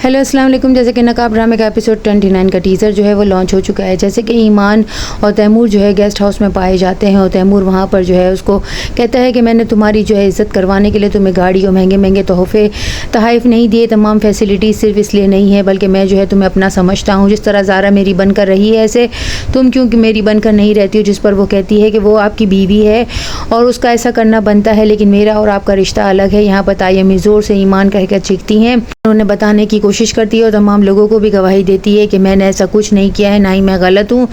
Hello अस्सलाम वालेकुम। जैसे कि नकाब ड्रामे का एपिसोड 29 का टीज़र जो है वो लॉन्च हो चुका है। जैसे कि ईमान और तैमूर जो है गेस्ट हाउस में पाए जाते हैं और तैमूर वहाँ पर जो है उसको कहता है कि मैंने तुम्हारी जो है इज़्ज़त करवाने के लिए तुम्हें गाड़ी और महंगे महंगे तोहफे तोहफ़े नहीं दिए। तमाम फैसिलिटीज़ सिर्फ इसलिए नहीं है बल्कि मैं जो है तुम्हें अपना समझता हूँ। जिस तरह ज़ारा मेरी बनकर रही है ऐसे तुम क्यों मेरी बनकर नहीं रहती हो। जिस पर वो कहती है कि वो आपकी बीवी है और उसका ऐसा करना बनता है, लेकिन मेरा और आपका रिश्ता अलग है। यहाँ पर तायमी ज़ोर से ईमान कहकर चीखती हैं। उन्होंने बताने की कोशिश करती है और तमाम लोगों को भी गवाही देती है कि मैंने ऐसा कुछ नहीं किया है, ना ही मैं गलत हूँ।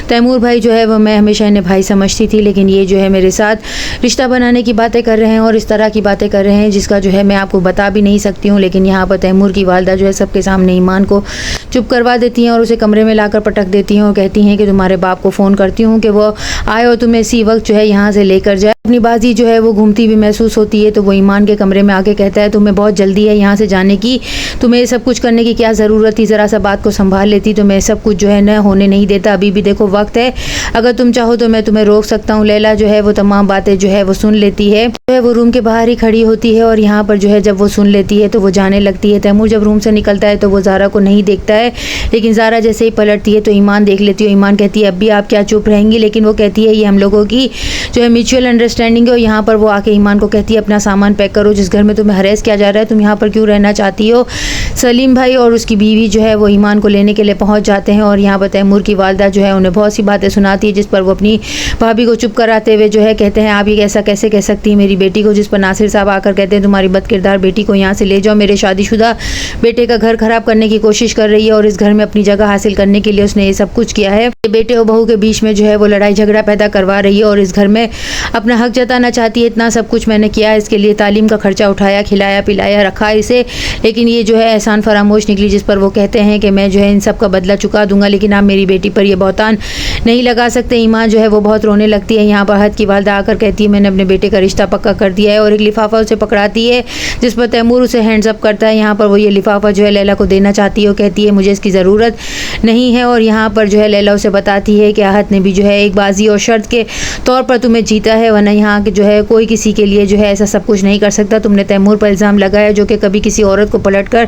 तैमूर भाई जो है वो मैं हमेशा इन्हें भाई समझती थी, लेकिन ये जो है मेरे साथ रिश्ता बनाने की बातें कर रहे हैं और इस तरह की बातें कर रहे हैं जिसका जो है मैं आपको बता भी नहीं सकती हूँ। लेकिन यहाँ पर तैमूर की वालदा जो है सबके सामने ईमान को चुप करवा देती हैं और उसे कमरे में लाकर पटक देती हैं और कहती हैं कि तुम्हारे बाप को फ़ोन करती हूँ कि वो आए और तुम्हें इसी वक्त जो है यहाँ से लेकर जाए। अपनी बाजी जो है वो घूमती भी महसूस होती है तो वो ईमान के कमरे में आके कहता है तुम्हें बहुत जल्दी है यहाँ से जाने की, तुम्हें सब कुछ करने की क्या ज़रूरत थी, ज़रा सा बात को संभाल लेती तो मैं सब कुछ जो है न होने नहीं देता। अभी भी देखो वक्त है, अगर तुम चाहो तो मैं तुम्हें रोक सकता हूँ। लैला जो है वो तमाम बातें जो है वो सुन लेती है, जो है वो रूम के बाहर ही खड़ी होती है और यहाँ पर जो है जब वो सुन लेती है तो वो जाने लगती है। तैमूर जब रूम से निकलता है तो वो ज़ारा को नहीं देखता है, लेकिन ज़ारा जैसे ही पलटती है तो ईमान देख लेती है। ईमान कहती है अब भी आप क्या चुप रहेंगी, लेकिन वो कहती है ये हम लोगों की जो है म्यूचुअल अंडरस्टैंडिंग है। और यहाँ पर वो आके ईमान को कहती है अपना सामान पैक करो, जिस घर में तुम्हें हरेस किया जा रहा है तुम यहाँ पर क्यों रहना चाहती हो। सलीम भाई और उसकी बीवी जो है वो ईमान को लेने के लिए पहुँच जाते हैं और यहाँ पर तैमूर की वालदा जो है उन्हें बहुत सी बातें सुनाती है, जिस पर वो अपनी भाभी को चुप कराते हुए जो है कहते हैं आप ये ऐसा कैसे कह सकती है मेरी बेटी को। जिस पर नासिर साहब आकर कहते हैं तुम्हारी बदकिरदार बेटी को यहाँ से ले जाओ, मेरे शादीशुदा बेटे का घर खराब करने की कोशिश कर रही है और इस घर में अपनी जगह हासिल करने के लिए उसने ये सब कुछ किया है। बेटे और बहू के बीच में जो है वो लड़ाई झगड़ा पैदा करवा रही है और इस घर में अपना हक जताना चाहती है। इतना सब कुछ मैंने किया, इसके लिए तालीम का खर्चा उठाया, खिलाया पिलाया रखा इसे, लेकिन ये जो है एहसान फरामोश निकली। जिस पर वो कहते हैं कि मैं जो है इन सब का बदला चुका दूंगा, लेकिन आप मेरी बेटी पर यह बहुतान नहीं लगा सकते। ईमान जो है वो बहुत रोने लगती है। यहाँ पर हद की वालदा आकर कहती है मैंने अपने बेटे का रिश्ता पक्का कर दिया है और एक लिफाफा उसे पकड़ाती है, जिस पर तैमूर उसे हैंड्स अप करता है। यहाँ पर वो ये लिफाफा जो है लैला को देना चाहती है और कहती है मुझे इसकी ज़रूरत नहीं है। और यहाँ पर जो है लैला उसे बताती है कि आहत ने भी जो है एक बाजी और शर्त के तौर पर तुम्हें जीता है, वरना यहाँ के जो है कोई किसी के लिए जो है ऐसा सब कुछ नहीं कर सकता। तुमने तैमूर पर इल्ज़ाम लगाया जो कि कभी किसी औरत को पलट कर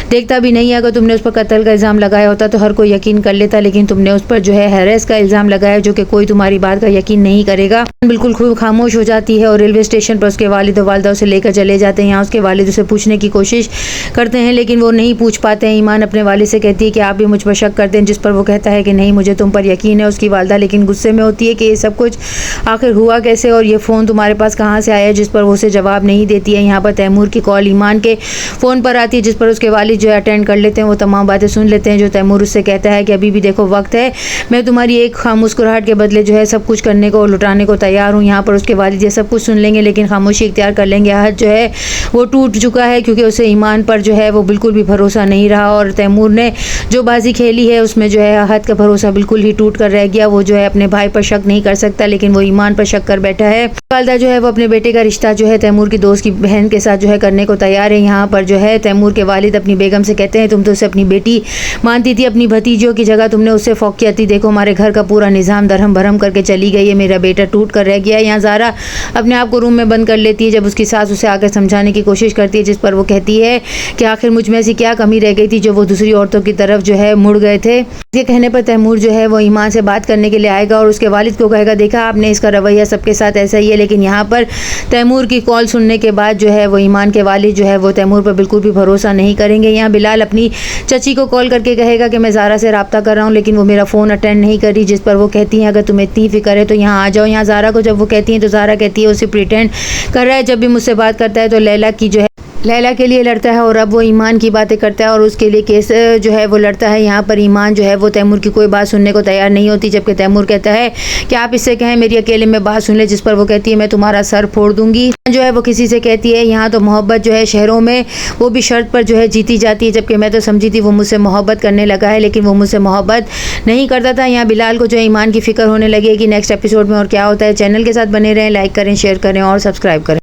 देखता भी नहीं है। अगर तुमने उस पर कत्ल का इल्ज़ाम लगाया होता तो हर कोई यकीन कर लेता, लेकिन तुमने उस पर जो है हैरेस का इल्ज़ाम लगाया जो कि कोई तुम्हारी बात का यकीन नहीं करेगा। बिल्कुल खूब खामोश हो जाती है और रेलवे स्टेशन पर उसके वालिद और वालदा उसे लेकर चले जाते हैं। यहाँ उसके वालिद उसे पूछने की कोशिश करते हैं लेकिन वो नहीं पूछ पाते हैं। ईमान अपने वालिद से कहती है कि आप भी मुझ पर शक करते हैं, जिस पर वो कहता है कि नहीं मुझे तुम पर यकीन है। उसकी वालदा लेकिन गुस्से में होती है कि ये सब कुछ आखिर हुआ कैसे और ये फ़ोन तुम्हारे पास कहाँ से आया, जिस पर वो उसे जवाब नहीं देती है। यहाँ पर तैमूर की कॉल ईमान के फ़ोन पर आती है, जिस पर उसके वालिद जो है अटेंड कर लेते हैं। वो तमाम बातें सुन लेते हैं जो तैमूर उससे कहता है कि अभी भी देखो वक्त है, मैं तुम्हारी एक मुस्कुराहट के बदले जो है सब कुछ करने को लुटाने को तैयार हूँ। यहाँ पर उसके वालिद ये सब कुछ सुन लेंगे लेकिन खामोशी इख्तियार कर लेंगे। आहत जो है वो टूट चुका है क्योंकि उसे ईमान पर जो है वो बिल्कुल भी भरोसा नहीं रहा और तैमूर ने जो बाजी खेली है उसमें जो है आहत का भरोसा बिल्कुल ही टूट कर रह गया। वो जो है अपने भाई पर शक नहीं कर सकता, लेकिन वो ईमान पर शक कर बैठा है। वालदा जो है वो अपने बेटे का रिश्ता जो है तैमूर की दोस्त की बहन के साथ जो है करने को तैयार है। यहाँ पर जो है तैमूर के वालिद अपनी बेगम से कहते हैं तुम तो उसे अपनी बेटी मानती थी, अपनी भतीजियों की जगह तुमने उससे फौकियत थी। देखो हमारे घर का पूरा निज़ाम दरहम भरम करके चली गई है, मेरा बेटा टूट कर रह गया। यहाँ ज़ारा अपने आप को रूम में बंद कर लेती है जब उसकी सास उसे आकर समझाने की कोशिश करती है, जिस पर वो कहती है कि आखिर मुझ में ऐसी क्या कमी रह गई थी जो वो दूसरी औरतों की तरफ जो है मुड़ गए थे। इसके कहने पर तैमूर जो है वो ईमान से बात करने के लिए आएगा और उसके वालिद को कहेगा देखा आपने इसका रवैया सबके साथ ऐसा ही है। लेकिन यहाँ पर तैमूर की कॉल सुनने के बाद जो है वो ईमान के वालिद जो है वो तैमूर पर बिल्कुल भी भरोसा नहीं करेंगे। यहाँ बिलाल अपनी चची को कॉल करके कहेगा कि मैं ज़ारा से रब्ता कर रहा हूँ लेकिन वो मेरा फ़ोन अटेंड नहीं कर रही, जिस पर वो कहती हैं अगर तुम्हें इतनी फ़िक्र है तो यहाँ आ जाओ। यहाँ ज़ारा को जब वो कहती हैं तो ज़ारा कहती है उसे प्रिटेंड कर रहा है, जब भी मुझसे बात करता है तो लैला की जो है लैला के लिए लड़ता है और अब वो ईमान की बातें करता है और उसके लिए केस जो है वो लड़ता है। यहाँ पर ईमान जो है वो तैमूर की कोई बात सुनने को तैयार नहीं होती, जबकि तैमूर कहता है कि आप इससे कहें मेरी अकेले में बात सुन ले, जिस पर वो कहती है मैं तुम्हारा सर फोड़ दूंगी। जो है वो किसी से कहती है यहाँ तो मोहब्बत जो है शहरों में वो भी शर्त पर जो है जीती जाती है, जबकि मैं तो समझी थी वो मुझसे मोहब्बत करने लगा है, लेकिन वो मुझसे मोहब्बत नहीं करता था। यहाँ बिलाल को जो है ईमान की फ़िक्र होने लगी है कि नेक्स्ट एपिसोड में और क्या होता है। चैनल के साथ बने रहें, लाइक करें, शेयर करें और सब्सक्राइब करें।